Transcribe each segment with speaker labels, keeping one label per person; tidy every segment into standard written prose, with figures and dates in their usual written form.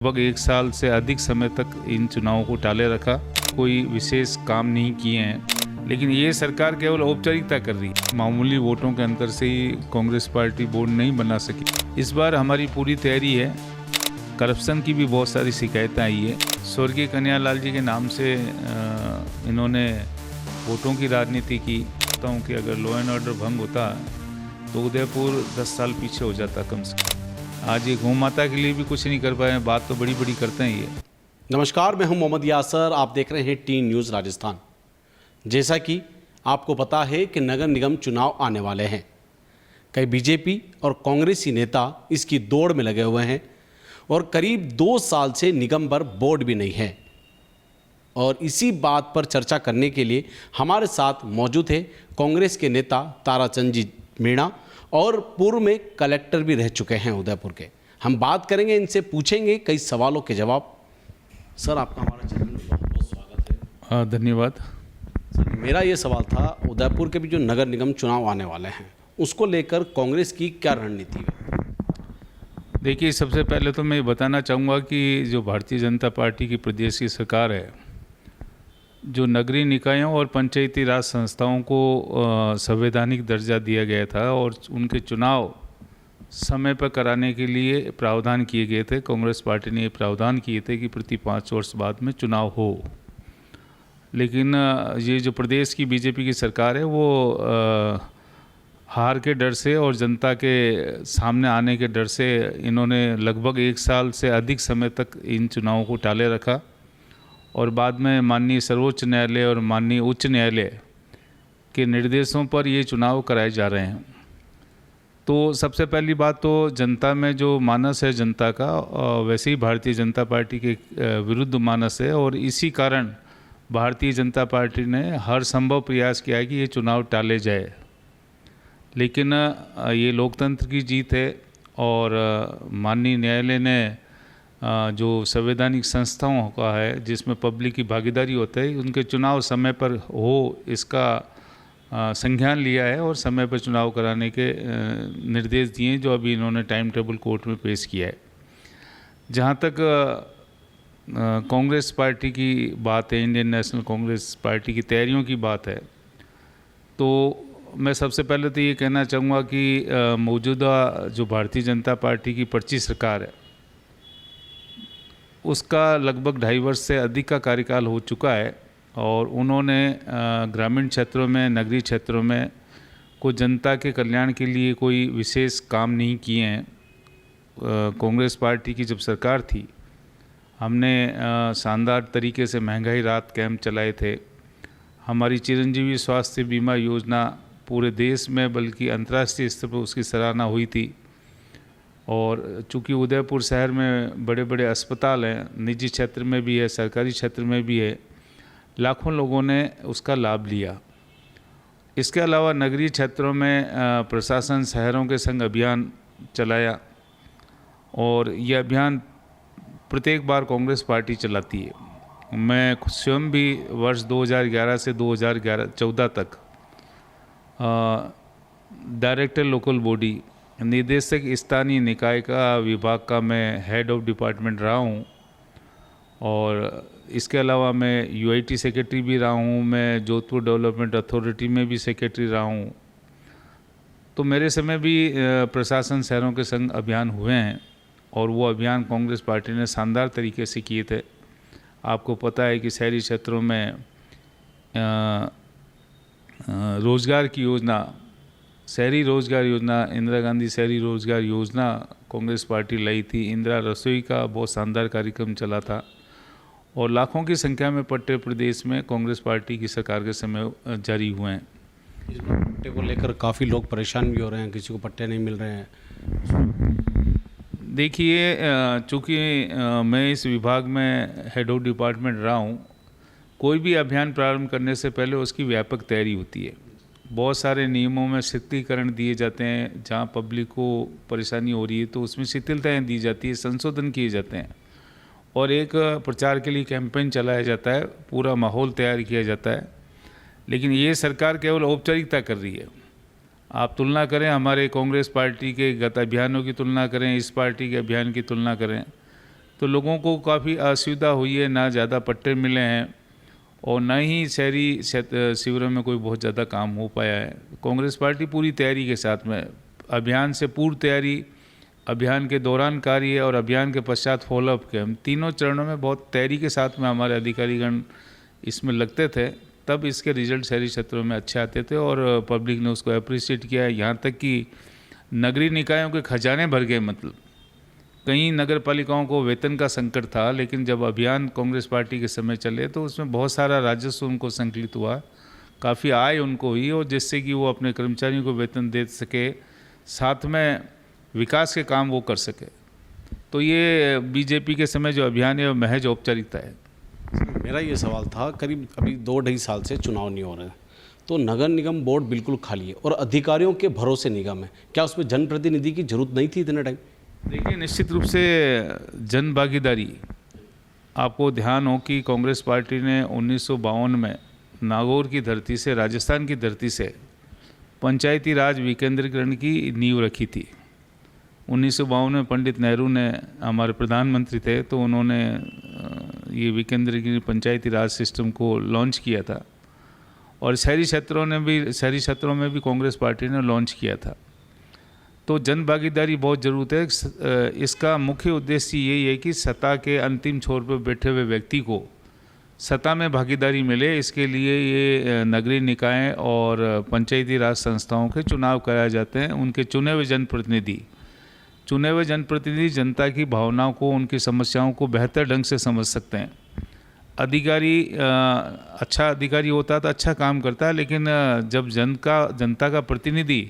Speaker 1: लगभग 1 साल से अधिक समय तक इन चुनावों को टाले रखा। कोई विशेष काम नहीं किए हैं, लेकिन ये सरकार केवल औपचारिकता कर रही है। मामूली वोटों के अंतर से ही कांग्रेस पार्टी बोर्ड नहीं बना सकी। इस बार हमारी पूरी तैयारी है। करप्शन की भी बहुत सारी शिकायतें आई है। स्वर्गीय कन्हैयालाल जी के नाम से इन्होंने वोटों की राजनीति की। कहता हूँ कि अगर लॉ एंड ऑर्डर भंग होता तो उदयपुर 10 साल पीछे हो जाता कम से कम। आज ये गौ माता के लिए भी कुछ नहीं कर पाए। बात तो बड़ी बड़ी करते हैं ये।
Speaker 2: नमस्कार, मैं हूं मोहम्मद यासर। आप देख रहे हैं टी न्यूज़ राजस्थान। जैसा कि आपको पता है कि नगर निगम चुनाव आने वाले हैं। कई बीजेपी और कांग्रेसी नेता इसकी दौड़ में लगे हुए हैं और करीब 2 साल से निगम पर बोर्ड भी नहीं है। और इसी बात पर चर्चा करने के लिए हमारे साथ मौजूद है कांग्रेस के नेता ताराचंद जी मीणा और पूर्व में कलेक्टर भी रह चुके हैं उदयपुर के। हम बात करेंगे, इनसे पूछेंगे कई सवालों के जवाब। सर, आपका हमारे चैनल में बहुत बहुत स्वागत है।
Speaker 1: हाँ, धन्यवाद।
Speaker 2: सर, मेरा ये सवाल था, उदयपुर के भी जो नगर निगम चुनाव आने वाले हैं उसको लेकर कांग्रेस की क्या रणनीति है?
Speaker 1: देखिए, सबसे पहले तो मैं बताना चाहूँगा कि जो भारतीय जनता पार्टी की प्रदेश की सरकार है, जो नगरीय निकायों और पंचायती राज संस्थाओं को संवैधानिक दर्जा दिया गया था और उनके चुनाव समय पर कराने के लिए प्रावधान किए गए थे। कांग्रेस पार्टी ने ये प्रावधान किए थे कि प्रति 5 वर्ष बाद में चुनाव हो। लेकिन ये जो प्रदेश की बीजेपी की सरकार है वो हार के डर से और जनता के सामने आने के डर से इन्होंने लगभग 1 साल से अधिक समय तक इन चुनावों को टाले रखा और बाद में माननीय सर्वोच्च न्यायालय और माननीय उच्च न्यायालय के निर्देशों पर ये चुनाव कराए जा रहे हैं। तो सबसे पहली बात तो जनता में जो मानस है जनता का, वैसे ही भारतीय जनता पार्टी के विरुद्ध मानस है और इसी कारण भारतीय जनता पार्टी ने हर संभव प्रयास किया है कि ये चुनाव टाले जाए। लेकिन ये लोकतंत्र की जीत है और माननीय न्यायालय ने जो संवैधानिक संस्थाओं का है जिसमें पब्लिक की भागीदारी होता है, उनके चुनाव समय पर हो इसका संज्ञान लिया है और समय पर चुनाव कराने के निर्देश दिए हैं, जो अभी इन्होंने टाइम टेबल कोर्ट में पेश किया है। जहाँ तक कांग्रेस पार्टी की बात है, इंडियन नेशनल कांग्रेस पार्टी की तैयारियों की बात है, तो मैं सबसे पहले तो ये कहना चाहूँगा कि मौजूदा जो भारतीय जनता पार्टी की पर्ची सरकार है उसका लगभग 2.5 वर्ष से अधिक का कार्यकाल हो चुका है और उन्होंने ग्रामीण क्षेत्रों में, नगरीय क्षेत्रों में को जनता के कल्याण के लिए कोई विशेष काम नहीं किए हैं। कांग्रेस पार्टी की जब सरकार थी, हमने शानदार तरीके से महंगाई राहत कैंप चलाए थे। हमारी चिरंजीवी स्वास्थ्य बीमा योजना पूरे देश में बल्कि अंतर्राष्ट्रीय स्तर पर उसकी सराहना हुई थी। और चूँकि उदयपुर शहर में बड़े बड़े अस्पताल हैं, निजी क्षेत्र में भी है, सरकारी क्षेत्र में भी है, लाखों लोगों ने उसका लाभ लिया। इसके अलावा नगरीय क्षेत्रों में प्रशासन शहरों के संग अभियान चलाया और ये अभियान प्रत्येक बार कांग्रेस पार्टी चलाती है। मैं स्वयं भी वर्ष 2011 से 2014 तक डायरेक्टर लोकल बॉडी, निदेशक स्थानीय निकाय का विभाग का मैं हेड ऑफ डिपार्टमेंट रहा हूँ और इसके अलावा मैं यूआईटी सेक्रेटरी भी रहा हूँ। मैं जोधपुर डेवलपमेंट अथॉरिटी में भी सेक्रेटरी रहा हूँ। तो मेरे समय भी प्रशासन शहरों के संग अभियान हुए हैं और वो अभियान कांग्रेस पार्टी ने शानदार तरीके से किए थे। आपको पता है कि शहरी क्षेत्रों में रोज़गार की योजना, शहरी रोज़गार योजना, इंदिरा गांधी शहरी रोज़गार योजना कांग्रेस पार्टी लाई थी। इंदिरा रसोई का बहुत शानदार कार्यक्रम चला था और लाखों की संख्या में पट्टे प्रदेश में कांग्रेस पार्टी की सरकार के समय जारी हुए हैं।
Speaker 2: इस बार पट्टे को लेकर काफ़ी लोग परेशान भी हो रहे हैं, किसी को पट्टे नहीं मिल रहे हैं।
Speaker 1: देखिए, चूँकि मैं इस विभाग में हेड ऑफ डिपार्टमेंट रहा हूँ, कोई भी अभियान प्रारंभ करने से पहले उसकी व्यापक तैयारी होती है। बहुत सारे नियमों में शिथिलीकरण दिए जाते हैं। जहाँ पब्लिक को परेशानी हो रही है तो उसमें शिथिलताएँ दी जाती है, संशोधन किए जाते हैं और एक प्रचार के लिए कैंपेन चलाया जाता है, पूरा माहौल तैयार किया जाता है। लेकिन ये सरकार केवल औपचारिकता कर रही है। आप तुलना करें हमारे कांग्रेस पार्टी के गत अभियानों की तुलना करें, इस पार्टी के अभियान की तुलना करें, तो लोगों को काफ़ी असुविधा हुई है, ना ज़्यादा पट्टे मिले हैं और ना ही शहरी शिविरों में कोई बहुत ज़्यादा काम हो पाया है। कांग्रेस पार्टी पूरी तैयारी के साथ में, अभियान से पूर्व तैयारी, अभियान के दौरान कार्य और अभियान के पश्चात फॉलोअप के, हम तीनों चरणों में बहुत तैयारी के साथ में हमारे अधिकारीगण इसमें लगते थे, तब इसके रिजल्ट शहरी क्षेत्रों में अच्छे आते थे और पब्लिक ने उसको अप्रिशिएट किया है। यहाँ तक कि नगरीय निकायों के खजाने भर गए, मतलब कई नगर पालिकाओं को वेतन का संकट था, लेकिन जब अभियान कांग्रेस पार्टी के समय चले तो उसमें बहुत सारा राजस्व उनको संकलित हुआ, काफ़ी आय उनको हुई और जिससे कि वो अपने कर्मचारियों को वेतन दे सके, साथ में विकास के काम वो कर सके। तो ये बीजेपी के समय जो अभियान है वो महज औपचारिकता है।
Speaker 2: मेरा ये सवाल था, करीब अभी 2-2.5 साल से चुनाव नहीं हो रहे हैं, तो नगर निगम बोर्ड बिल्कुल खाली है और अधिकारियों के भरोसे निगम है, क्या उसमें जनप्रतिनिधि की जरूरत नहीं थी इतने टाइम?
Speaker 1: देखिए, निश्चित रूप से जन भागीदारी, आपको ध्यान हो कि कांग्रेस पार्टी ने 1952 में नागौर की धरती से, राजस्थान की धरती से पंचायती राज विकेंद्रीकरण की नींव रखी थी। 1952 में पंडित नेहरू ने, हमारे प्रधानमंत्री थे, तो उन्होंने ये विकेंद्रीकरण पंचायती राज सिस्टम को लॉन्च किया था और शहरी क्षेत्रों में भी कांग्रेस पार्टी ने लॉन्च किया था। तो जन भागीदारी बहुत ज़रूरत है। इसका मुख्य उद्देश्य यही है कि सत्ता के अंतिम छोर पर बैठे हुए व्यक्ति को सत्ता में भागीदारी मिले, इसके लिए ये नगरीय निकाय और पंचायती राज संस्थाओं के चुनाव कराए जाते हैं। उनके चुने हुए जनप्रतिनिधि जनता की भावनाओं को, उनकी समस्याओं को बेहतर ढंग से समझ सकते हैं। अधिकारी अच्छा अधिकारी होता है तो अच्छा काम करता है, लेकिन जब जनता का प्रतिनिधि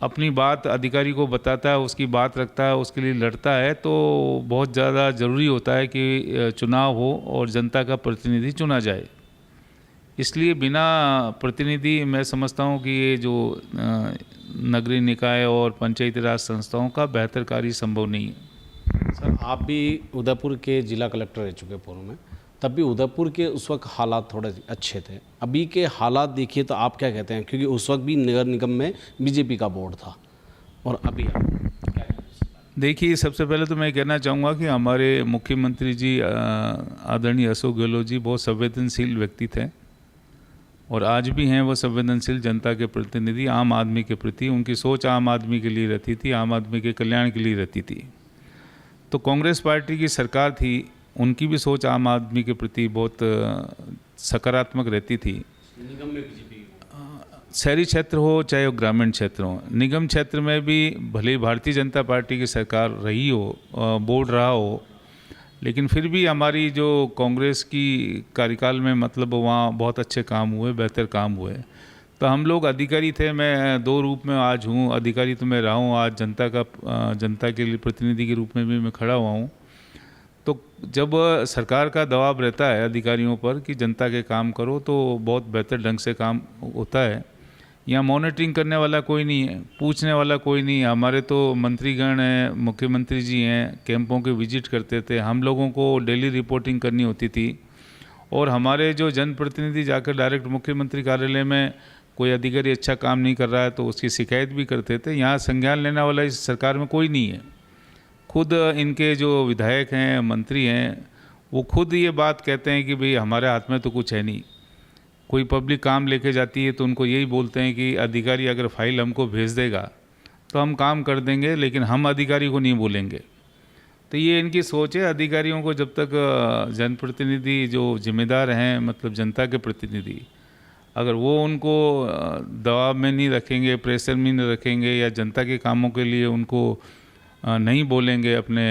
Speaker 1: अपनी बात अधिकारी को बताता है, उसकी बात रखता है, उसके लिए लड़ता है, तो बहुत ज़्यादा ज़रूरी होता है कि चुनाव हो और जनता का प्रतिनिधि चुना जाए। इसलिए बिना प्रतिनिधि, मैं समझता हूँ कि ये जो नगरीय निकाय और पंचायती राज संस्थाओं का बेहतर कार्य संभव नहीं है।
Speaker 2: सर, आप भी उदयपुर के जिला कलेक्टर रह चुके पूर्व में, तब भी उदयपुर के उस वक्त हालात थोड़े अच्छे थे। अभी के हालात देखिए तो आप क्या कहते हैं, क्योंकि उस वक्त भी नगर निगम में बीजेपी का बोर्ड था और अभी
Speaker 1: देखिए, सबसे पहले तो मैं कहना चाहूँगा कि हमारे मुख्यमंत्री जी आदरणीय अशोक गहलोत जी बहुत संवेदनशील व्यक्ति थे और आज भी हैं वो संवेदनशील जनता के प्रतिनिधि, आम आदमी के प्रति। उनकी सोच आम आदमी के लिए रहती थी, आम आदमी के कल्याण के लिए रहती थी। तो कांग्रेस पार्टी की सरकार थी, उनकी भी सोच आम आदमी के प्रति बहुत सकारात्मक रहती थी।
Speaker 2: निगम में
Speaker 1: शहरी क्षेत्र हो चाहे ग्रामीण क्षेत्र हो, निगम क्षेत्र में भी भले ही भारतीय जनता पार्टी की सरकार रही हो, बोर्ड रहा हो, लेकिन फिर भी हमारी जो कांग्रेस की कार्यकाल में, मतलब वहाँ बहुत अच्छे काम हुए, बेहतर काम हुए। तो हम लोग अधिकारी थे, मैं 2 रूप में आज हूँ, अधिकारी तो मैं रहा हूँ, आज जनता के लिए प्रतिनिधि के रूप में भी मैं खड़ा हुआ हूँ। तो जब सरकार का दबाव रहता है अधिकारियों पर कि जनता के काम करो, तो बहुत बेहतर ढंग से काम होता है। यहाँ मॉनिटरिंग करने वाला कोई नहीं है, पूछने वाला कोई नहीं है। हमारे तो मंत्रीगण हैं, मुख्यमंत्री जी हैं, कैंपों के विजिट करते थे, हम लोगों को डेली रिपोर्टिंग करनी होती थी और हमारे जो जनप्रतिनिधि जाकर डायरेक्ट मुख्यमंत्री कार्यालय में कोई अधिकारी अच्छा काम नहीं कर रहा है तो उसकी शिकायत भी करते थे। यहाँ संज्ञान लेने वाला इस सरकार में कोई नहीं है। खुद इनके जो विधायक हैं, मंत्री हैं, वो खुद ये बात कहते हैं कि भाई हमारे हाथ में तो कुछ है नहीं। कोई पब्लिक काम लेके जाती है तो उनको यही बोलते हैं कि अधिकारी अगर फाइल हमको भेज देगा तो हम काम कर देंगे, लेकिन हम अधिकारी को नहीं बोलेंगे। तो ये इनकी सोच है। अधिकारियों को जब तक जनप्रतिनिधि जो जिम्मेदार हैं, मतलब जनता के प्रतिनिधि, अगर वो उनको दबाव में नहीं रखेंगे, प्रेशर में नहीं रखेंगे या जनता के कामों के लिए उनको नहीं बोलेंगे अपने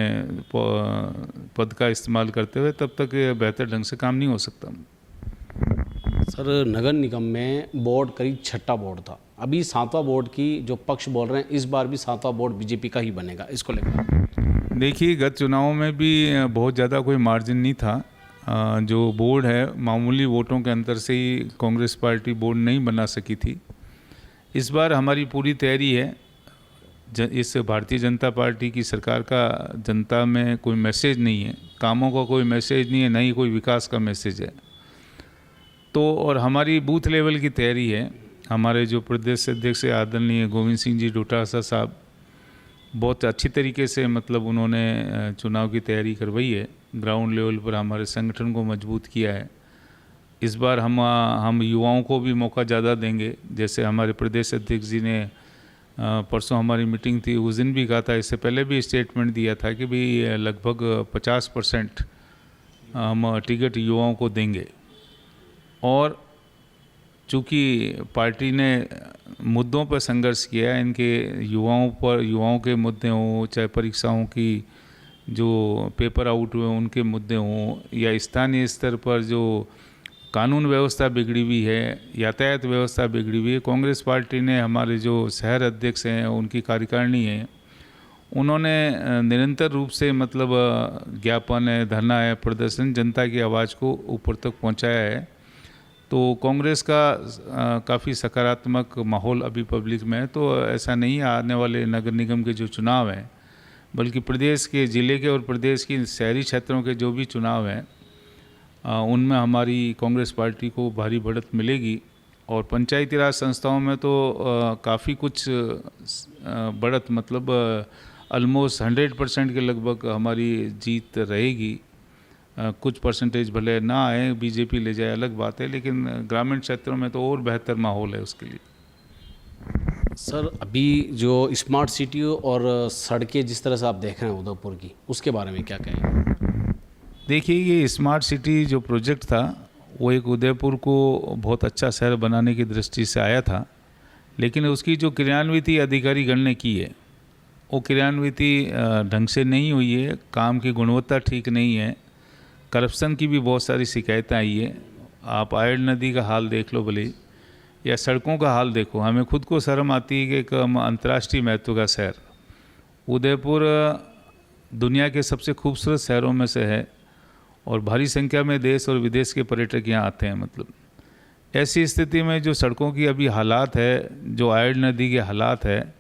Speaker 1: पद का इस्तेमाल करते हुए, तब तक बेहतर ढंग से काम नहीं हो सकता।
Speaker 2: सर, नगर निगम में बोर्ड करीब 6ठा बोर्ड था, अभी 7वां बोर्ड की जो पक्ष बोल रहे हैं, इस बार भी 7वां बोर्ड बीजेपी का ही बनेगा, इसको लेकर
Speaker 1: देखिए, गत चुनावों में भी बहुत ज़्यादा कोई मार्जिन नहीं था। जो बोर्ड है, मामूली वोटों के अंतर से ही कांग्रेस पार्टी बोर्ड नहीं बना सकी थी। इस बार हमारी पूरी तैयारी है। इस भारतीय जनता पार्टी की सरकार का जनता में कोई मैसेज नहीं है, कामों का कोई मैसेज नहीं है, न ही कोई विकास का मैसेज है। तो और हमारी बूथ लेवल की तैयारी है। हमारे जो प्रदेश अध्यक्ष आदरणीय गोविंद सिंह जी डोटासरा साहब बहुत अच्छी तरीके से मतलब उन्होंने चुनाव की तैयारी करवाई है। ग्राउंड लेवल पर हमारे संगठन को मजबूत किया है। इस बार हम युवाओं को भी मौका ज़्यादा देंगे। जैसे हमारे प्रदेश अध्यक्ष जी ने परसों हमारी मीटिंग थी, उस दिन भी कहा था, इससे पहले भी स्टेटमेंट दिया था कि भाई लगभग 50% हम टिकट युवाओं को देंगे। और चूँकि पार्टी ने मुद्दों पर संघर्ष किया है, इनके युवाओं के मुद्दे हों, चाहे परीक्षाओं की जो पेपर आउट हुए उनके मुद्दे हों, या स्थानीय स्तर पर जो कानून व्यवस्था बिगड़ी हुई है, यातायात व्यवस्था बिगड़ी हुई है, कांग्रेस पार्टी ने, हमारे जो शहर अध्यक्ष हैं, उनकी कार्यकारिणी है, उन्होंने निरंतर रूप से मतलब ज्ञापन है, धरना है, प्रदर्शन, जनता की आवाज़ को ऊपर तक पहुंचाया है। तो कांग्रेस का काफ़ी सकारात्मक माहौल अभी पब्लिक में है। तो ऐसा नहीं, आने वाले नगर निगम के जो चुनाव हैं, बल्कि प्रदेश के, ज़िले के और प्रदेश की शहरी क्षेत्रों के जो भी चुनाव हैं, उनमें हमारी कांग्रेस पार्टी को भारी बढ़त मिलेगी। और पंचायती राज संस्थाओं में तो काफ़ी कुछ बढ़त, मतलब ऑलमोस्ट 100% के लगभग हमारी जीत रहेगी। कुछ परसेंटेज भले ना आए, बीजेपी ले जाए अलग बात है, लेकिन ग्रामीण क्षेत्रों में तो और बेहतर माहौल है उसके लिए।
Speaker 2: सर, अभी जो स्मार्ट सिटी और सड़कें जिस तरह से आप देख रहे हैं उदयपुर की, उसके बारे में क्या कहें?
Speaker 1: देखिए, ये स्मार्ट सिटी जो प्रोजेक्ट था, वो एक उदयपुर को बहुत अच्छा शहर बनाने की दृष्टि से आया था, लेकिन उसकी जो क्रियान्विति अधिकारी गण ने की है, वो क्रियान्विति ढंग से नहीं हुई है। काम की गुणवत्ता ठीक नहीं है। करप्शन की भी बहुत सारी शिकायतें आई है। आप आयड नदी का हाल देख लो भले, या सड़कों का हाल देखो। हमें खुद को शर्म आती है कि एक अंतर्राष्ट्रीय महत्व का शहर उदयपुर दुनिया के सबसे खूबसूरत शहरों में से है, और भारी संख्या में देश और विदेश के पर्यटक यहाँ आते हैं। मतलब ऐसी स्थिति में जो सड़कों की अभी हालात है, जो आयड नदी के हालात है,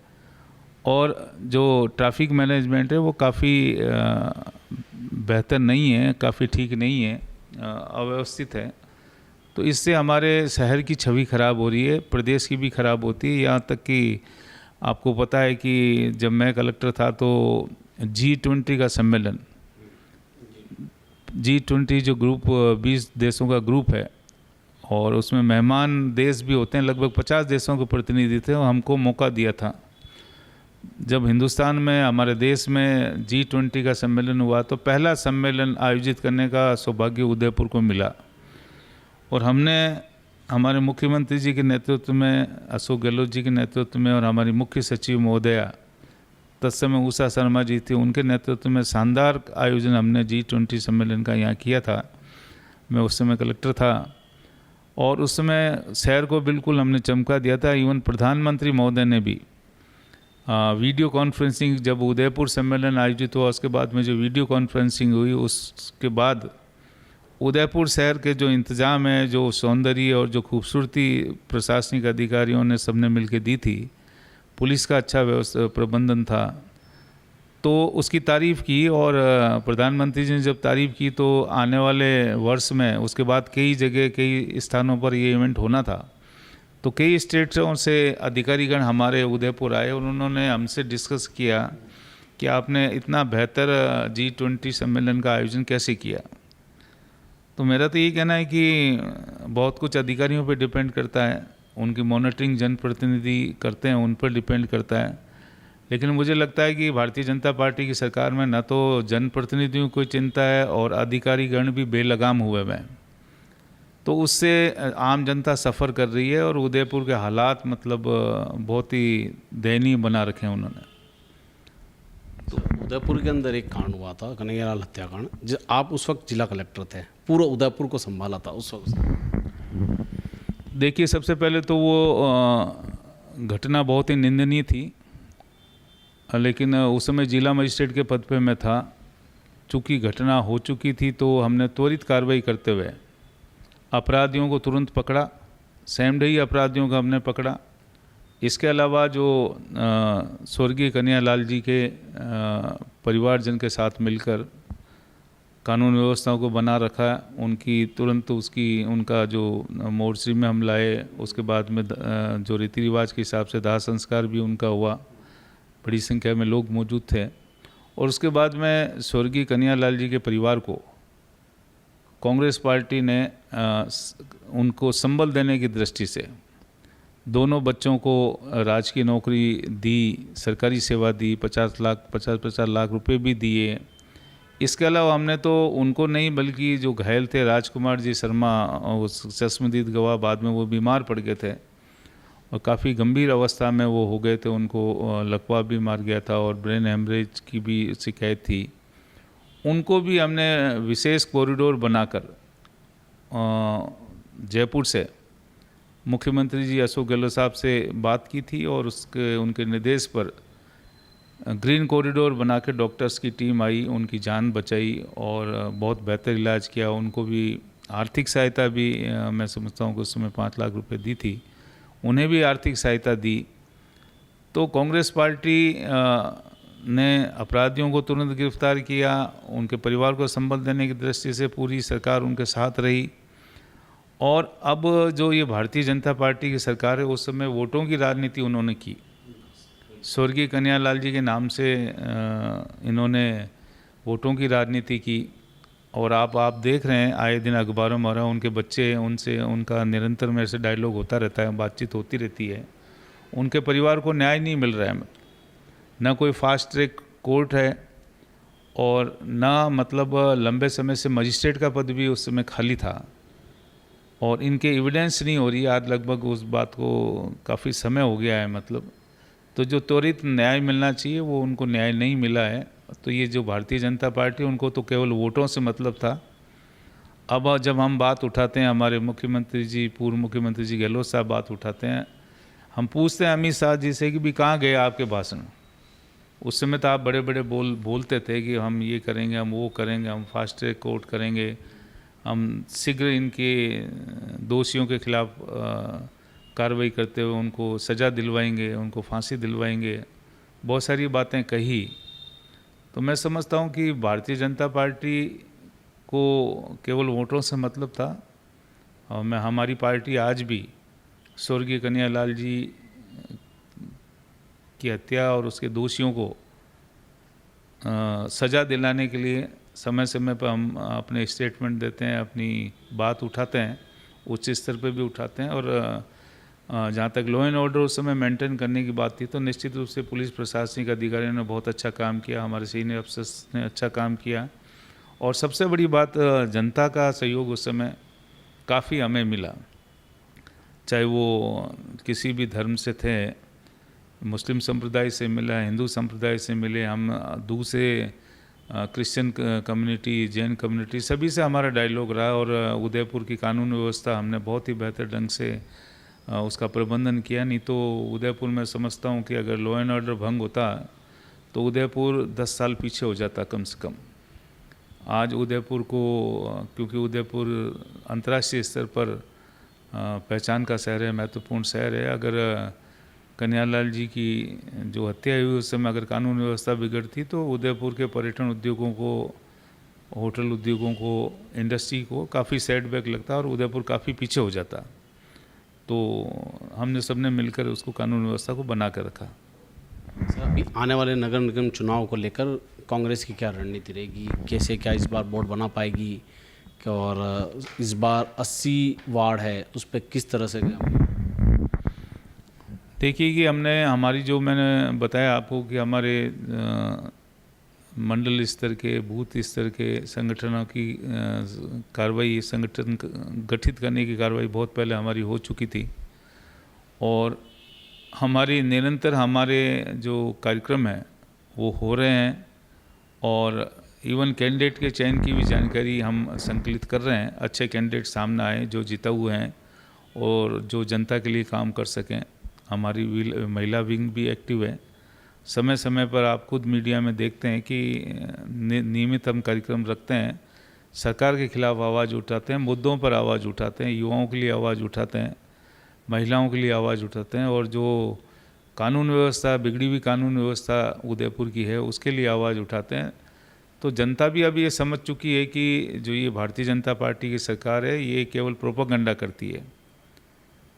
Speaker 1: और जो ट्रैफिक मैनेजमेंट है, वो काफ़ी बेहतर नहीं है, काफ़ी ठीक नहीं है, अव्यवस्थित है। तो इससे हमारे शहर की छवि खराब हो रही है, प्रदेश की भी खराब होती है। यहाँ तक कि आपको पता है कि जब मैं कलेक्टर था तो G20 का सम्मेलन, G20 जो ग्रुप 20 देशों का ग्रुप है, और उसमें मेहमान देश भी होते हैं, लगभग 50 देशों के प्रतिनिधि थे, और हमको मौका दिया था। जब हिंदुस्तान में, हमारे देश में G20 का सम्मेलन हुआ, तो पहला सम्मेलन आयोजित करने का सौभाग्य उदयपुर को मिला। और हमने हमारे मुख्यमंत्री जी के नेतृत्व में, अशोक गहलोत जी के नेतृत्व में, और हमारी मुख्य सचिव महोदया तत्समय उषा शर्मा जी थी, उनके नेतृत्व में शानदार आयोजन हमने G20 सम्मेलन का यहाँ किया था। मैं उस समय कलेक्टर था, और उस समय शहर को बिल्कुल हमने चमका दिया था। इवन प्रधानमंत्री महोदय ने भी वीडियो कॉन्फ्रेंसिंग, जब उदयपुर सम्मेलन आयोजित हुआ उसके बाद में जो वीडियो कॉन्फ्रेंसिंग हुई, उसके बाद उदयपुर शहर के जो इंतज़ाम है, जो सौंदर्य और जो खूबसूरती प्रशासनिक अधिकारियों ने सबने मिलकर दी थी, पुलिस का अच्छा व्यवस्था प्रबंधन था, तो उसकी तारीफ़ की। और प्रधानमंत्री जी ने जब तारीफ़ की, तो आने वाले वर्ष में उसके बाद कई जगह, कई स्थानों पर ये इवेंट होना था। तो कई स्टेटों से अधिकारीगण हमारे उदयपुर आए, और उन्होंने हमसे डिस्कस किया कि आपने इतना बेहतर G20 सम्मेलन का आयोजन कैसे किया। तो मेरा तो यही कहना है कि बहुत कुछ अधिकारियों पे डिपेंड करता है, उनकी मॉनिटरिंग जनप्रतिनिधि करते हैं, उन पर डिपेंड करता है। लेकिन मुझे लगता है कि भारतीय जनता पार्टी की सरकार में न तो जनप्रतिनिधियों को चिंता है, और अधिकारीगण भी बेलगाम हुए हैं। तो उससे आम जनता सफ़र कर रही है, और उदयपुर के हालात मतलब बहुत ही दयनीय बना रखे हैं उन्होंने।
Speaker 2: तो उदयपुर के अंदर एक कांड हुआ था, कन्हैयालाल हत्याकांड, जो आप उस वक्त जिला कलेक्टर थे, पूरा उदयपुर को संभाला था उस वक्त।
Speaker 1: देखिए, सबसे पहले तो वो घटना बहुत ही निंदनीय थी, लेकिन उस समय जिला मजिस्ट्रेट के पद पे मैं था। चूँकि घटना हो चुकी थी, तो हमने त्वरित कार्रवाई करते हुए अपराधियों को तुरंत पकड़ा, सेम डे ही अपराधियों को हमने पकड़ा। इसके अलावा जो स्वर्गीय कन्हैयालाल जी के परिवारजन के साथ मिलकर कानून व्यवस्थाओं को बना रखा, उनकी तुरंत उनका जो मोर्चरी में हम लाए, उसके बाद में जो रीति रिवाज के हिसाब से दाह संस्कार भी उनका हुआ। बड़ी संख्या में लोग मौजूद थे। और उसके बाद में स्वर्गीय कन्हैयालाल जी के परिवार को कांग्रेस पार्टी ने उनको संबल देने की दृष्टि से दोनों बच्चों को राजकीय नौकरी दी, सरकारी सेवा दी, 50 लाख रुपए भी दिए। इसके अलावा हमने तो उनको नहीं बल्कि जो घायल थे राजकुमार जी शर्मा, चश्मदीद गवाह, बाद में वो बीमार पड़ गए थे और काफ़ी गंभीर अवस्था में वो हो गए थे, उनको लकवा भी मार गया था और ब्रेन हेमरेज की भी शिकायत थी। उनको भी हमने विशेष कॉरिडोर बनाकर जयपुर से मुख्यमंत्री जी अशोक गहलोत साहब से बात की थी और उनके निर्देश पर ग्रीन कॉरिडोर बना के डॉक्टर्स की टीम आई, उनकी जान बचाई और बहुत बेहतर इलाज किया। उनको भी आर्थिक सहायता भी मैं समझता हूँ कि उस समय 5 लाख रुपए दी थी, उन्हें भी आर्थिक सहायता दी। तो कांग्रेस पार्टी ने अपराधियों को तुरंत गिरफ्तार किया, उनके परिवार को संबल देने की दृष्टि से पूरी सरकार उनके साथ रही। और अब जो ये भारतीय जनता पार्टी की सरकार है, उस समय वोटों की राजनीति उन्होंने की। स्वर्गीय कन्हैयालाल जी के नाम से इन्होंने वोटों की राजनीति की। और आप देख रहे हैं आए दिन अखबारों में उनके बच्चे, उनसे उनका निरंतर मेरे से डायलॉग होता रहता है, बातचीत होती रहती है। उनके परिवार को न्याय नहीं मिल रहा है, ना कोई फास्ट ट्रैक कोर्ट है और ना मतलब लंबे समय से मजिस्ट्रेट का पद भी उस समय खाली था और इनके एविडेंस नहीं हो रही है। आज लगभग उस बात को काफ़ी समय हो गया है मतलब। तो जो त्वरित न्याय मिलना चाहिए वो उनको न्याय नहीं मिला है। तो ये जो भारतीय जनता पार्टी, उनको तो केवल वोटों से मतलब था। अब जब हम बात उठाते हैं, हमारे मुख्यमंत्री जी, पूर्व मुख्यमंत्री जी गहलोत साहब बात उठाते हैं, हम पूछते हैं अमित शाह जी से कि भी कहाँ गए आपके भाषण। उस समय तो आप बड़े बड़े बोलते थे कि हम ये करेंगे, हम वो करेंगे, हम फास्ट ट्रैक कोर्ट करेंगे, हम शीघ्र इनके दोषियों के खिलाफ कार्रवाई करते हुए उनको सज़ा दिलवाएंगे, उनको फांसी दिलवाएंगे, बहुत सारी बातें कही। तो मैं समझता हूँ कि भारतीय जनता पार्टी को केवल वोटों से मतलब था। और हमारी पार्टी आज भी स्वर्गीय कन्हैयालाल जी की हत्या और उसके दोषियों को सज़ा दिलाने के लिए समय समय पर हम अपने स्टेटमेंट देते हैं, अपनी बात उठाते हैं, उच्च स्तर पर भी उठाते हैं। और जहाँ तक लॉ एंड ऑर्डर उस समय मेंटेन करने की बात थी तो निश्चित रूप से पुलिस प्रशासनिक अधिकारियों ने बहुत अच्छा काम किया, हमारे सीनियर अफसर्स ने अच्छा काम किया। और सबसे बड़ी बात, जनता का सहयोग उस समय काफ़ी हमें मिला, चाहे वो किसी भी धर्म से थे, मुस्लिम संप्रदाय से मिला, हिंदू संप्रदाय से मिले, हम दूसरे क्रिश्चियन कम्युनिटी, जैन कम्युनिटी, सभी से हमारा डायलॉग रहा। और उदयपुर की कानून व्यवस्था हमने बहुत ही बेहतर ढंग से उसका प्रबंधन किया। नहीं तो उदयपुर में समझता हूँ कि अगर लॉ एंड ऑर्डर भंग होता तो उदयपुर 10 साल पीछे हो जाता कम से कम। आज उदयपुर को, क्योंकि उदयपुर अंतर्राष्ट्रीय स्तर पर पहचान का शहर है, महत्वपूर्ण शहर है, अगर कन्हैयालाल जी की जो हत्या हुई उस समय अगर कानून व्यवस्था बिगड़ती तो उदयपुर के पर्यटन उद्योगों को, होटल उद्योगों को, इंडस्ट्री को काफ़ी सेटबैक लगता और उदयपुर काफ़ी पीछे हो जाता। तो हमने सबने मिलकर उसको कानून व्यवस्था को बना कर रखा।
Speaker 2: सर, अभी आने वाले नगर निगम चुनाव को लेकर कांग्रेस की क्या रणनीति रहेगी? कैसे, क्या इस बार बोर्ड बना पाएगी? और इस बार 80 वार्ड है, उस पर किस तरह से?
Speaker 1: देखिए कि हमारी जो मैंने बताया आपको कि हमारे मंडल स्तर के, बूथ स्तर के संगठनों की कार्रवाई, संगठन गठित करने की कार्रवाई बहुत पहले हमारी हो चुकी थी। और हमारी निरंतर हमारे जो कार्यक्रम हैं वो हो रहे हैं और इवन कैंडिडेट के चयन की भी जानकारी हम संकलित कर रहे हैं। अच्छे कैंडिडेट सामने आए जो जीता हुए हैं और जो जनता के लिए काम कर सकें। हमारी महिला विंग भी एक्टिव है। समय समय पर आप खुद मीडिया में देखते हैं कि नियमित हम कार्यक्रम रखते हैं, सरकार के खिलाफ आवाज़ उठाते हैं, मुद्दों पर आवाज़ उठाते हैं, युवाओं के लिए आवाज़ उठाते हैं, महिलाओं के लिए आवाज़ उठाते हैं और जो कानून व्यवस्था, बिगड़ी हुई कानून व्यवस्था उदयपुर की है उसके लिए आवाज़ उठाते हैं। तो जनता भी अब ये समझ चुकी है कि जो ये भारतीय जनता पार्टी की सरकार है ये केवल प्रोपेगेंडा करती है,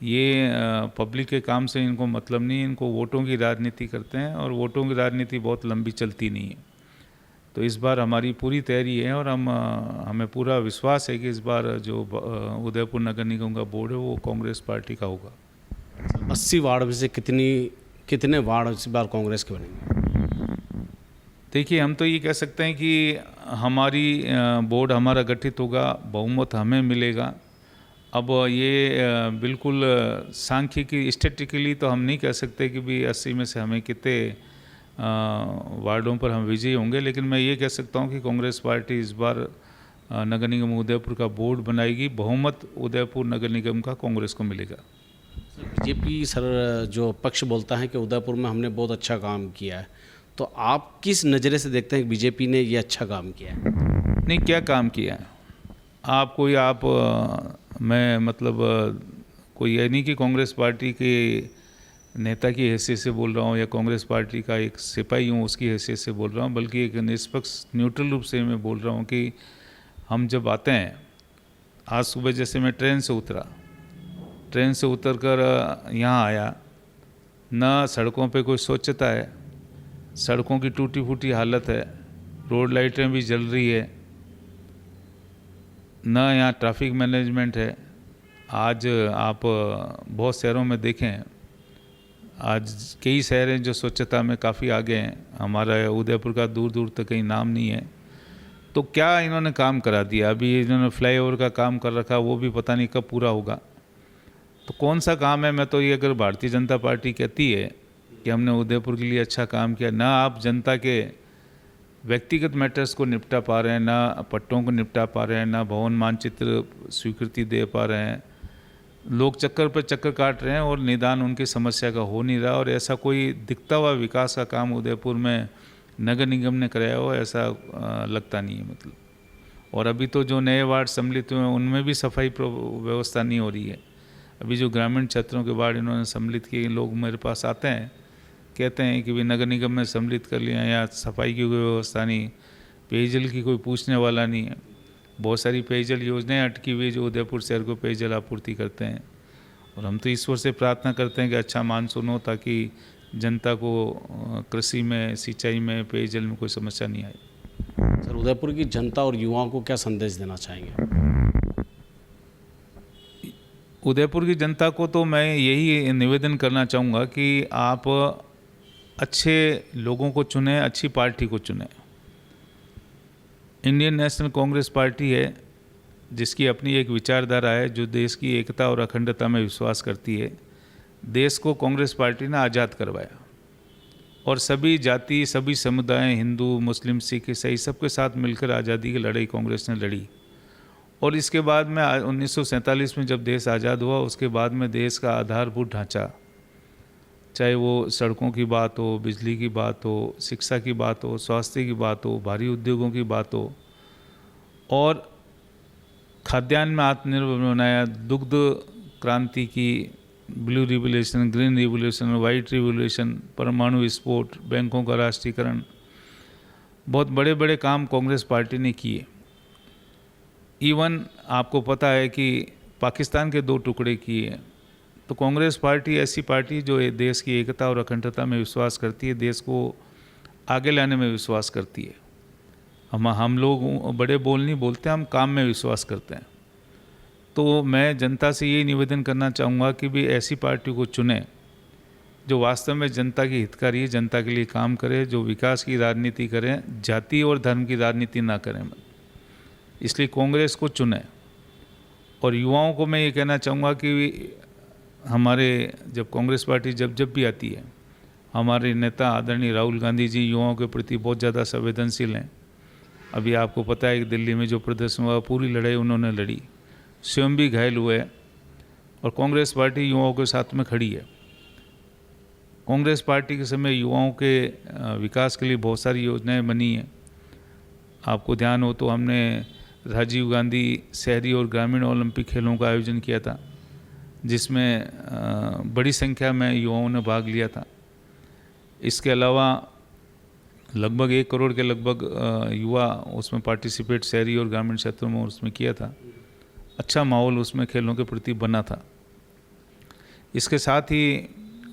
Speaker 1: ये पब्लिक के काम से इनको मतलब नहीं, इनको वोटों की राजनीति करते हैं और वोटों की राजनीति बहुत लंबी चलती नहीं है। तो इस बार हमारी पूरी तैयारी है और हमें पूरा विश्वास है कि इस बार जो उदयपुर नगर निगम का बोर्ड है वो कांग्रेस पार्टी का होगा।
Speaker 2: 80 वार्ड में से कितने वार्ड इस बार कांग्रेस के बनेंगे?
Speaker 1: देखिए, हम तो ये कह सकते हैं कि हमारी बोर्ड हमारा गठित होगा, बहुमत हमें मिलेगा। अब ये बिल्कुल सांख्यिकी स्टैटिस्टिकली तो हम नहीं कह सकते कि भी 80 में से हमें कितने वार्डों पर हम विजयी होंगे, लेकिन मैं ये कह सकता हूँ कि कांग्रेस पार्टी इस बार नगर निगम उदयपुर का बोर्ड बनाएगी। बहुमत उदयपुर नगर निगम का कांग्रेस को मिलेगा।
Speaker 2: बीजेपी सर जो पक्ष बोलता है कि उदयपुर में हमने बहुत अच्छा काम किया है, तो आप किस नज़रे से देखते हैं कि बीजेपी ने ये अच्छा काम किया है?
Speaker 1: नहीं, क्या काम किया है? मैं मतलब कोई ये नहीं कि कांग्रेस पार्टी के नेता की हैसियत से बोल रहा हूँ या कांग्रेस पार्टी का एक सिपाही हूँ उसकी हैसियत से बोल रहा हूँ, बल्कि एक निष्पक्ष न्यूट्रल रूप से मैं बोल रहा हूँ कि हम जब आते हैं, आज सुबह जैसे मैं ट्रेन से उतर कर यहाँ आया, ना सड़कों पे कोई स्वच्छता है, सड़कों की टूटी फूटी हालत है, रोड लाइटें भी जल रही है, ना यहाँ ट्रैफिक मैनेजमेंट है। आज आप बहुत शहरों में देखें, आज कई शहर हैं जो स्वच्छता में काफ़ी आगे हैं, हमारा उदयपुर का दूर दूर तक कहीं नाम नहीं है। तो क्या इन्होंने काम करा दिया? अभी इन्होंने फ्लाईओवर का काम कर रखा, वो भी पता नहीं कब पूरा होगा। तो कौन सा काम है? मैं तो ये, अगर भारतीय जनता पार्टी कहती है कि हमने उदयपुर के लिए अच्छा काम किया, ना आप जनता के व्यक्तिगत मैटर्स को निपटा पा रहे हैं, ना पट्टों को निपटा पा रहे हैं, ना भवन मानचित्र स्वीकृति दे पा रहे हैं, लोग चक्कर पर चक्कर काट रहे हैं और निदान उनकी समस्या का हो नहीं रहा। और ऐसा कोई दिखता हुआ विकास का काम उदयपुर में नगर निगम ने कराया हो ऐसा लगता नहीं है मतलब। और अभी तो जो नए वार्ड सम्मिलित हुए हैं उनमें भी सफाई व्यवस्था नहीं हो रही है। अभी जो ग्रामीण क्षेत्रों के वार्ड इन्होंने सम्मिलित किए, लोग मेरे पास आते हैं, कहते हैं कि भी नगर निगम में सम्मिलित कर लिया, या सफाई की कोई व्यवस्था नहीं, पेयजल की कोई पूछने वाला नहीं है। बहुत सारी पेयजल योजनाएं अटकी हुई जो उदयपुर शहर को पेयजल आपूर्ति करते हैं। और हम तो ईश्वर से प्रार्थना करते हैं कि अच्छा मानसून हो ताकि जनता को कृषि में, सिंचाई में, पेयजल में कोई समस्या नहीं आए।
Speaker 2: सर, उदयपुर की जनता और युवाओं को क्या संदेश देना चाहेंगे?
Speaker 1: उदयपुर की जनता को तो मैं यही निवेदन करना चाहूँगा कि आप अच्छे लोगों को चुनें, अच्छी पार्टी को चुनें। इंडियन नेशनल कांग्रेस पार्टी है जिसकी अपनी एक विचारधारा है, जो देश की एकता और अखंडता में विश्वास करती है। देश को कांग्रेस पार्टी ने आज़ाद करवाया और सभी जाति, सभी समुदाय, हिंदू, मुस्लिम, सिख, ईसाई सबके साथ मिलकर आज़ादी की लड़ाई कांग्रेस ने लड़ी। और इसके बाद में 1947 में जब देश आज़ाद हुआ, उसके बाद में देश का आधारभूत ढांचा, चाहे वो सड़कों की बात हो, बिजली की बात हो, शिक्षा की बात हो, स्वास्थ्य की बात हो, भारी उद्योगों की बात हो, और खाद्यान्न में आत्मनिर्भर बनाया, दुग्ध क्रांति की, blue revolution, green revolution, white revolution, परमाणु विस्फोट, बैंकों का राष्ट्रीयकरण, बहुत बड़े बड़े काम कांग्रेस पार्टी ने किए। इवन आपको पता है कि पाकिस्तान के 2 टुकड़े किए। तो कांग्रेस पार्टी ऐसी पार्टी जो देश की एकता और अखंडता में विश्वास करती है, देश को आगे लाने में विश्वास करती है। हम लोग बड़े बोल नहीं बोलते, हम काम में विश्वास करते हैं। तो मैं जनता से यही निवेदन करना चाहूँगा कि भी ऐसी पार्टी को चुनें जो वास्तव में जनता की हितकारी है, जनता के लिए काम करे, जो विकास की राजनीति करें, जाति और धर्म की राजनीति ना करें। इसलिए कांग्रेस को चुनें। और युवाओं को मैं ये कहना चाहूँगा कि हमारे जब कांग्रेस पार्टी जब भी आती है, हमारे नेता आदरणीय राहुल गांधी जी युवाओं के प्रति बहुत ज़्यादा संवेदनशील हैं। अभी आपको पता है कि दिल्ली में जो प्रदर्शन हुआ, पूरी लड़ाई उन्होंने लड़ी, स्वयं भी घायल हुए, और कांग्रेस पार्टी युवाओं के साथ में खड़ी है। कांग्रेस पार्टी के समय युवाओं के विकास के लिए बहुत सारी योजनाएं बनी हैं। आपको ध्यान हो तो हमने राजीव गांधी शहरी और ग्रामीण ओलंपिक खेलों का आयोजन किया था, जिसमें बड़ी संख्या में युवाओं ने भाग लिया था। इसके अलावा लगभग 1 करोड़ के लगभग युवा उसमें पार्टिसिपेट शहरी और ग्रामीण क्षेत्रों में उसमें किया था। अच्छा माहौल उसमें खेलों के प्रति बना था। इसके साथ ही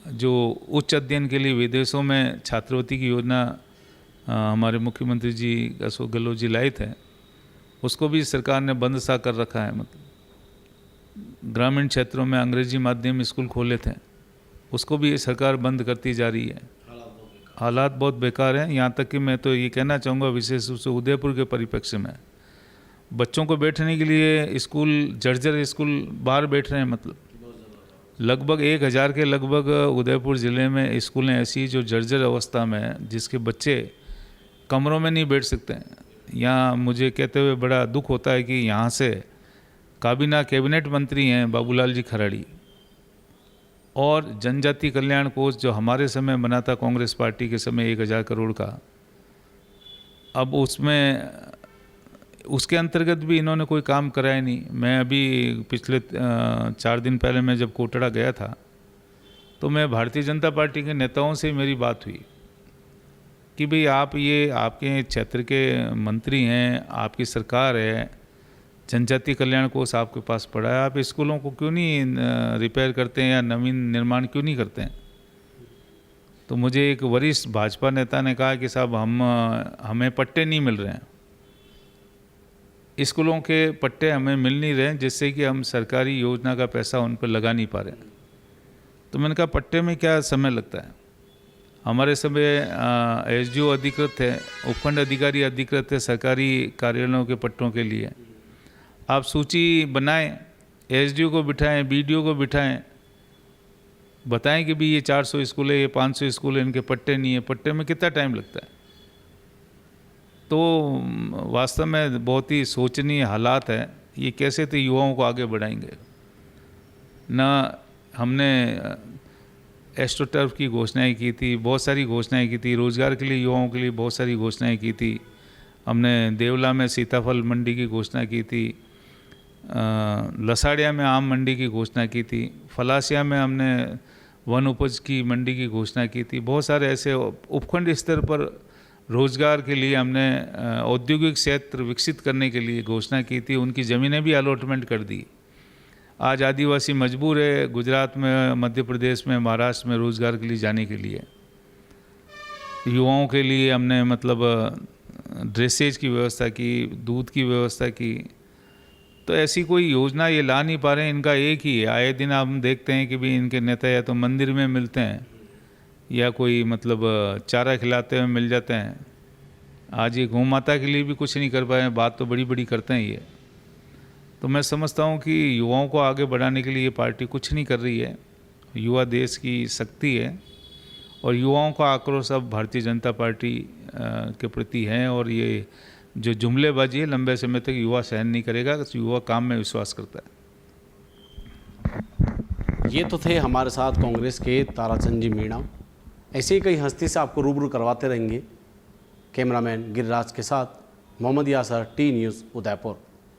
Speaker 1: जो उच्च अध्ययन के लिए विदेशों में छात्रवृत्ति की योजना हमारे मुख्यमंत्री जी अशोक गहलोत जी लाए थे, उसको भी सरकार ने बंद सा कर रखा है। मतलब ग्रामीण क्षेत्रों में अंग्रेजी माध्यम स्कूल खोले थे, उसको भी सरकार बंद करती जा रही है। हालात बहुत बेकार हैं। यहाँ तक कि मैं तो ये कहना चाहूँगा विशेष रूप से उदयपुर के परिप्रेक्ष्य में बच्चों को बैठने के लिए स्कूल जर्जर स्कूल बाहर बैठ रहे हैं। मतलब लगभग 1000 के लगभग उदयपुर ज़िले में स्कूलें ऐसी जो जर्जर अवस्था में हैं, जिसके बच्चे कमरों में नहीं बैठ सकते हैं। यहाँ मुझे कहते हुए बड़ा दुख होता है कि यहाँ से काबीना कैबिनेट मंत्री हैं बाबूलाल जी खराड़ी, और जनजाति कल्याण कोष जो हमारे समय बना था कांग्रेस पार्टी के समय 1000 करोड़ का, अब उसमें उसके अंतर्गत भी इन्होंने कोई काम कराया नहीं। मैं अभी पिछले 4 दिन पहले मैं जब कोटड़ा गया था तो मैं भारतीय जनता पार्टी के नेताओं से मेरी बात हुई कि भाई आप ये आपके क्षेत्र के मंत्री हैं, आपकी सरकार है, जनजाति कल्याण कोष आपके पास पड़ा है, आप स्कूलों को क्यों नहीं रिपेयर करते हैं या नवीन निर्माण क्यों नहीं करते हैं? तो मुझे एक वरिष्ठ भाजपा नेता ने कहा कि साहब हमें पट्टे नहीं मिल रहे हैं, स्कूलों के पट्टे हमें मिल नहीं रहे हैं, जिससे कि हम सरकारी योजना का पैसा उन पर लगा नहीं पा रहे हैं। तो मैंने कहा पट्टे में क्या समय लगता है? हमारे समय एसडीओ अधिकृत थे, उपखंड अधिकारी अधिकृत थे सरकारी कार्यालयों के पट्टों के लिए। आप सूची बनाएं, एसडीओ को बिठाएं, बीडीओ को बिठाएं, बताएं कि भी ये 400 स्कूल है, ये 500 स्कूल है, इनके पट्टे नहीं है। पट्टे में कितना टाइम लगता है? तो वास्तव में बहुत ही शोचनीय हालात है। ये कैसे तो युवाओं को आगे बढ़ाएंगे? ना हमने एस्ट्रोटर्फ की घोषणाएं की थी, बहुत सारी घोषणाएं की थी, रोज़गार के लिए युवाओं के लिए बहुत सारी घोषणाएं की थी। हमने देवला में सीताफल मंडी की घोषणा की थी, लसाड़िया में आम मंडी की घोषणा की थी, फलासिया में हमने वन उपज की मंडी की घोषणा की थी। बहुत सारे ऐसे उपखंड स्तर पर रोज़गार के लिए हमने औद्योगिक क्षेत्र विकसित करने के लिए घोषणा की थी। उनकी ज़मीनें भी अलॉटमेंट कर दी। आज आदिवासी मजबूर है गुजरात में, मध्य प्रदेश में, महाराष्ट्र में रोज़गार के लिए जाने के लिए। युवाओं के लिए हमने मतलब ड्रेसेज की व्यवस्था की, दूध की व्यवस्था की। तो ऐसी कोई योजना ये ला नहीं पा रहे हैं। इनका एक ही है, आए दिन हम देखते हैं कि भी इनके नेता या तो मंदिर में मिलते हैं या कोई मतलब चारा खिलाते हुए मिल जाते हैं। आज ये गौ माता के लिए भी कुछ नहीं कर पाए, बात तो बड़ी बड़ी करते हैं ये। तो मैं समझता हूँ कि युवाओं को आगे बढ़ाने के लिए ये पार्टी कुछ नहीं कर रही है। युवा देश की शक्ति है और युवाओं का आक्रोश अब भारतीय जनता पार्टी के प्रति है। और ये जो जुमलेबाजी है लंबे समय तक युवा सहन नहीं करेगा। युवा काम में विश्वास करता है।
Speaker 2: ये तो थे हमारे साथ कांग्रेस के ताराचंद जी मीणा। ऐसे ही कई हस्ती से आपको रूबरू करवाते रहेंगे। कैमरामैन गिरिराज के साथ मोहम्मद यासर, टी न्यूज़, उदयपुर।